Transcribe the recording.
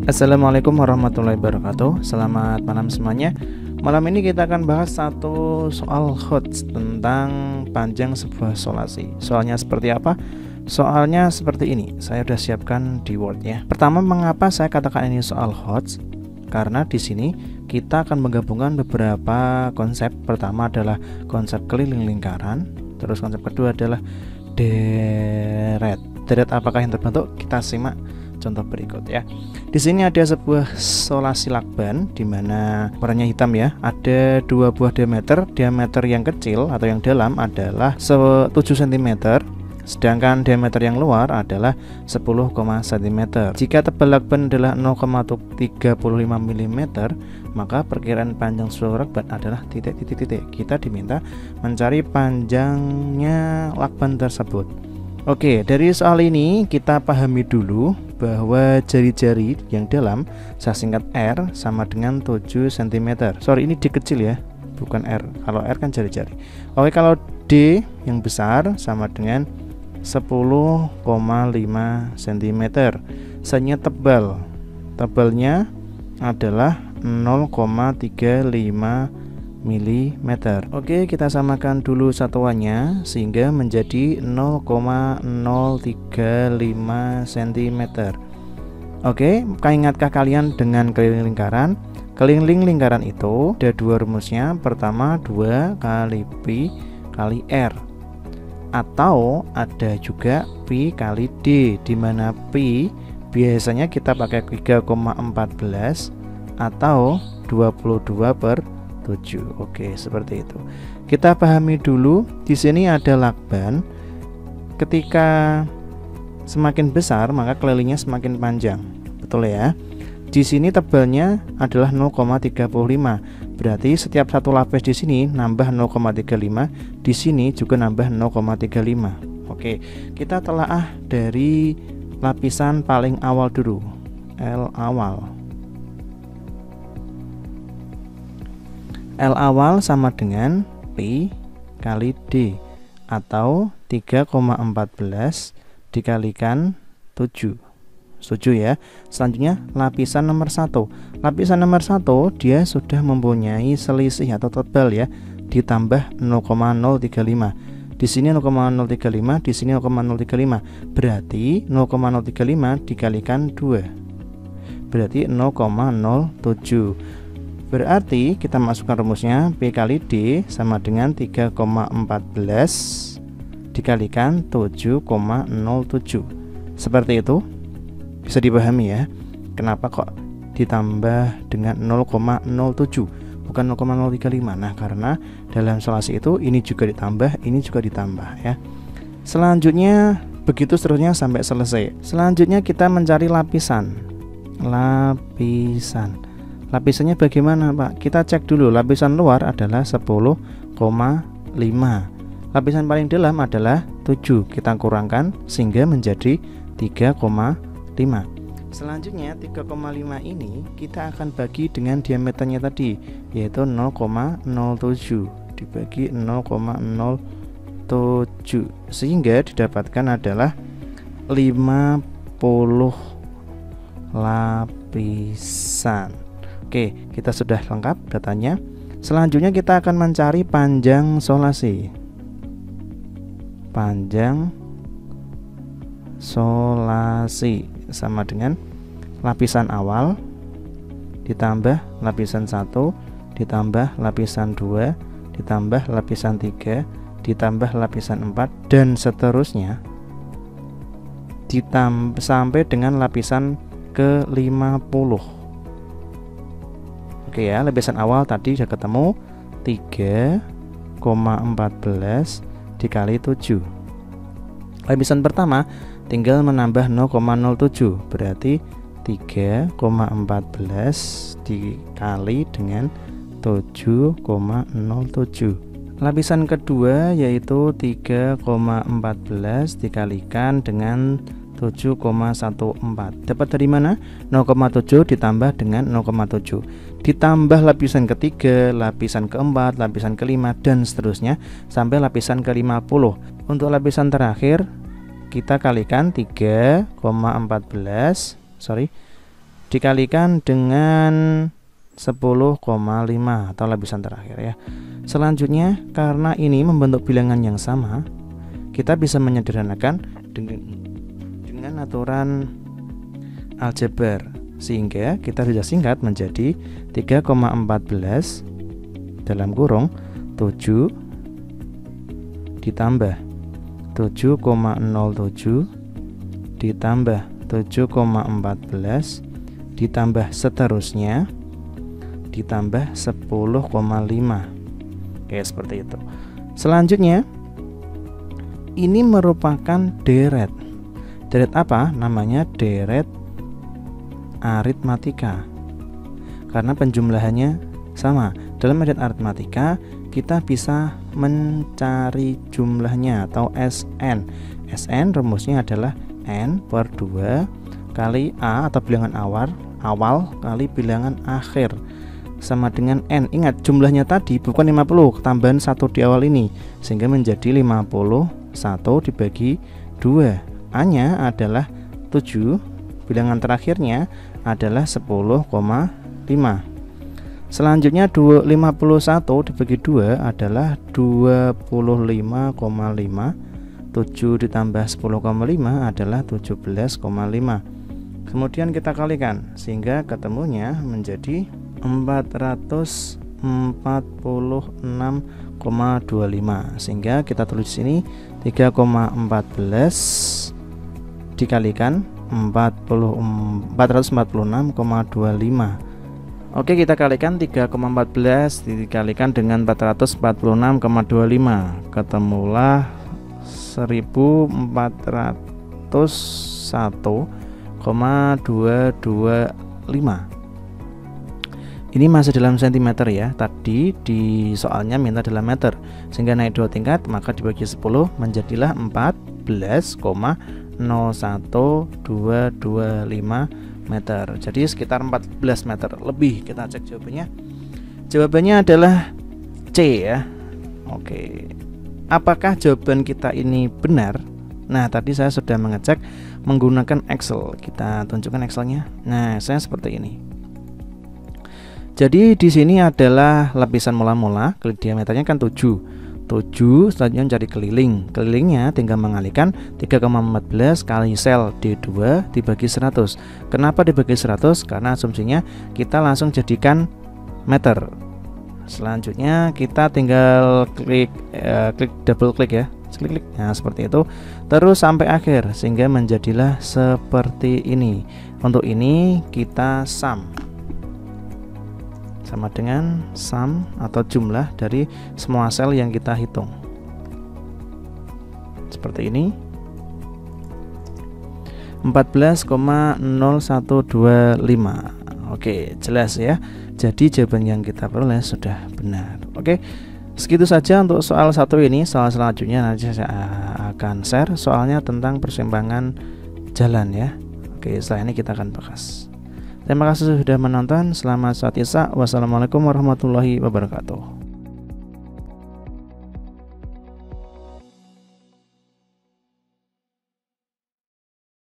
Assalamualaikum warahmatullahi wabarakatuh. Selamat malam semuanya. Malam ini kita akan bahas satu soal HOTS tentang panjang sebuah solasi. Soalnya seperti apa? Soalnya seperti ini. Saya sudah siapkan di Word ya. Pertama, mengapa saya katakan ini soal HOTS? Karena di sini kita akan menggabungkan beberapa konsep. Pertama adalah konsep keliling lingkaran. Terus konsep kedua adalah deret. Deret apakah yang terbentuk? Kita simak contoh berikut ya. Di sini ada sebuah solasi lakban di mana warnanya hitam ya. Ada dua buah diameter. Diameter yang kecil atau yang dalam adalah 7 cm, sedangkan diameter yang luar adalah 10, cm. Jika tebal lakban adalah 0,35 mm, maka perkiraan panjang seluruh lakban adalah titik. Kita diminta mencari panjangnya lakban tersebut. Oke, dari soal ini kita pahami dulu bahwa jari-jari yang dalam, saya singkat R, sama dengan 7 cm. Sorry, ini D kecil ya, bukan R. Kalau R kan jari-jari. Oke, kalau D yang besar sama dengan 10,5 cm. Sanya tebal. Tebalnya adalah 0,35 mm. Oke, kita samakan dulu satuannya sehingga menjadi 0,035 cm. Oke, ingatkah kalian dengan keliling lingkaran? Keliling lingkaran itu ada dua rumusnya. Pertama 2 kali Pi kali R, atau ada juga Pi kali D, di mana Pi biasanya kita pakai 3,14 atau 22/7. Oke, seperti itu. Kita pahami dulu. Di sini ada lakban. Ketika semakin besar, maka kelilingnya semakin panjang. Betul ya? Di sini tebalnya adalah 0,35. Berarti setiap satu lapis di sini nambah 0,35, di sini juga nambah 0,35. Oke, kita telaah dari lapisan paling awal dulu. L awal. L awal sama dengan Pi kali D, atau 3,14 dikalikan 7. Setuju ya? Selanjutnya lapisan nomor 1. Lapisan nomor 1 dia sudah mempunyai selisih atau tebal ya, ditambah 0,035. Di sini 0,035, di sini 0,035. Berarti 0,035 dikalikan 2. Berarti 0,07. Berarti kita masukkan rumusnya, P kali D sama dengan 3,14 dikalikan 7,07. Seperti itu. Bisa dipahami ya, kenapa kok ditambah dengan 0,07 bukan 0,035. Nah, karena dalam solasi itu ini juga ditambah, ini juga ditambah ya. Selanjutnya begitu seterusnya sampai selesai. Selanjutnya kita mencari lapisan. Lapisannya bagaimana, Pak? Kita cek dulu. Lapisan luar adalah 10,5. Lapisan paling dalam adalah 7. Kita kurangkan sehingga menjadi 3,5. Selanjutnya 3,5 ini kita akan bagi dengan diameternya tadi, yaitu 0,07 dibagi 0,07, sehingga didapatkan adalah 50 lapisan. Oke, kita sudah lengkap datanya. Selanjutnya kita akan mencari panjang solasi. Panjang solasi sama dengan lapisan awal ditambah lapisan 1 ditambah lapisan 2 ditambah lapisan 3 ditambah lapisan 4 dan seterusnya sampai dengan lapisan ke-50. Oke ya, lapisan awal tadi sudah ketemu 3,14 dikali 7. Lapisan pertama tinggal menambah 0,07, berarti 3,14 dikali dengan 7,07. Lapisan kedua yaitu 3,14 dikalikan dengan 7,14. Dapat dari mana? 0,7 ditambah dengan 0,7 ditambah lapisan ketiga, lapisan keempat, lapisan kelima, dan seterusnya sampai lapisan ke-50. Untuk lapisan terakhir kita kalikan 3,14 dikalikan dengan 10,5 atau lapisan terakhir ya. Selanjutnya, karena ini membentuk bilangan yang sama, kita bisa menyederhanakan dengan aturan aljabar, sehingga kita bisa singkat menjadi 3,14 dalam kurung 7 ditambah 7,07 ditambah 7,14 ditambah seterusnya ditambah 10,5. Oke, seperti itu. Selanjutnya, ini merupakan deret. Deret apa? Namanya deret aritmatika. Karena penjumlahannya sama. Dalam deret aritmatika, kita bisa mencari jumlahnya atau SN. SN rumusnya adalah N per 2 kali A atau bilangan awal kali bilangan akhir sama dengan N. Ingat, jumlahnya tadi bukan 50, tambahan 1 di awal ini, sehingga menjadi 51 dibagi 2. A-nya adalah 7, bilangan terakhirnya adalah 10,5. Selanjutnya 51 dibagi 2 adalah 25,5. 7 ditambah 10,5 adalah 17,5. Kemudian kita kalikan sehingga ketemunya menjadi 446,25. Sehingga kita tulis di sini 3,14 dikalikan 446,25. Oke, kita kalikan 3,14 dikalikan dengan 446,25. Ketemulah 1401,225. Ini masih dalam sentimeter ya. Tadi di soalnya minta dalam meter, sehingga naik 2 tingkat, maka dibagi 10 menjadilah 14,01225 meter. Jadi sekitar 14 meter lebih. Kita cek jawabannya. Jawabannya adalah C ya. Oke. Apakah jawaban kita ini benar? Nah, tadi saya sudah mengecek menggunakan Excel. Kita tunjukkan Excelnya. Nah, saya seperti ini. Jadi di sini adalah lapisan mula-mula, klik diameternya kan 7. 7, selanjutnya cari keliling. Kelilingnya tinggal mengalihkan 3,14 kali sel D2 dibagi 100. Kenapa dibagi 100? Karena asumsinya kita langsung jadikan meter. Selanjutnya kita tinggal klik double klik ya. Klik. Nah, seperti itu. Terus sampai akhir sehingga menjadilah seperti ini. Untuk ini kita sum. Sama dengan sum atau jumlah dari semua sel yang kita hitung. Seperti ini. 14,0125. Oke, jelas ya. Jadi jawaban yang kita peroleh sudah benar. Oke. Segitu saja untuk soal 1 ini. Soal selanjutnya nanti saya akan share soalnya tentang persimpangan jalan ya. Oke, setelah ini kita akan bahas. Terima kasih sudah menonton. Selamat sholat Isya. Wassalamualaikum warahmatullahi wabarakatuh.